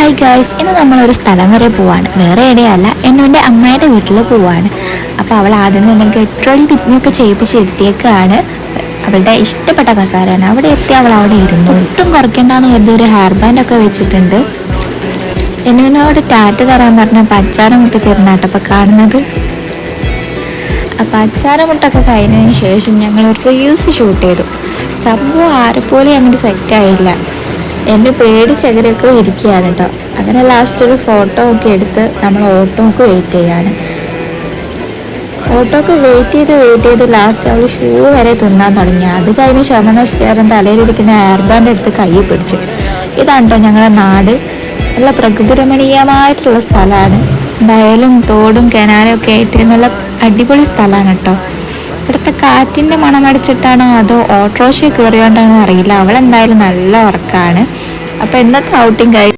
Hi guys, ഇന്ന് നമ്മളൊരു സ്ഥലം വരെ പോവാണ്. വേറെ എവിടെയല്ല, എൻ്റെ അമ്മയുടെ വീട്ടിൽ പോവാണ്. അപ്പോൾ അവൾ ആദ്യം തന്നെ ഗെറ്റ് പിക്നിയൊക്കെ ചെയ്യിപ്പിച്ചിരുത്തിയേക്കാണ്. അവളുടെ ഇഷ്ടപ്പെട്ട കസാരയാണ്. അവിടെ എത്തി അവൾ അവിടെ ഇരുന്നു. ഒട്ടും കുറയ്ക്കേണ്ടെന്ന് കരുതി ഒരു ഹെയർ ബാൻഡൊക്കെ വെച്ചിട്ടുണ്ട്. എന്നോട് ടാറ്റ തരാൻ പറഞ്ഞ പച്ചാരമുട്ട് തീർന്നാട്ടപ്പോൾ കാണുന്നത്. അപ്പോൾ അച്ചാരമുട്ടൊക്കെ കഴിഞ്ഞതിന് ശേഷം ഞങ്ങൾ റീൽസ് ഷൂട്ട് ചെയ്തു. സംഭവം ആരെപ്പോലും അങ്ങോട്ട് സെറ്റായില്ല. എൻ്റെ പേടിച്ചകരൊക്കെ ഇരിക്കുകയാണ് കേട്ടോ. അങ്ങനെ ലാസ്റ്റ് ഒരു ഫോട്ടോ ഒക്കെ എടുത്ത് നമ്മൾ ഓട്ടോക്ക് വെയിറ്റ് ചെയ്യാണ്. ഓട്ടോക്ക് വെയിറ്റ് ചെയ്ത് ലാസ്റ്റ് അവൾ ഷൂ വരെ തിന്നാൻ തുടങ്ങി. അത് കഴിഞ്ഞ് ശമനശ്ചാരം തലയിലിരിക്കുന്ന ഹെയർ ബാൻഡ് എടുത്ത് കയ്യിൽ പിടിച്ച്. ഇതാണ് കേട്ടോ ഞങ്ങളുടെ നാട്. നല്ല പ്രകൃതി രമണീയമായിട്ടുള്ള സ്ഥലമാണ്. വയലും തോടും കിണാലും ഒക്കെ ആയിട്ട് നല്ല അടിപൊളി സ്ഥലമാണ് കേട്ടോ. ഇവിടുത്തെ കാറ്റിൻ്റെ മണമടിച്ചിട്ടാണോ അതോ ഓട്ടോറിക്ഷ കയറിയോണ്ടാണോ അറിയില്ല, അവളെന്തായാലും നല്ല ഉറക്കമാണ്. അപ്പോൾ ഇന്നത്തെ ഔട്ടിങ്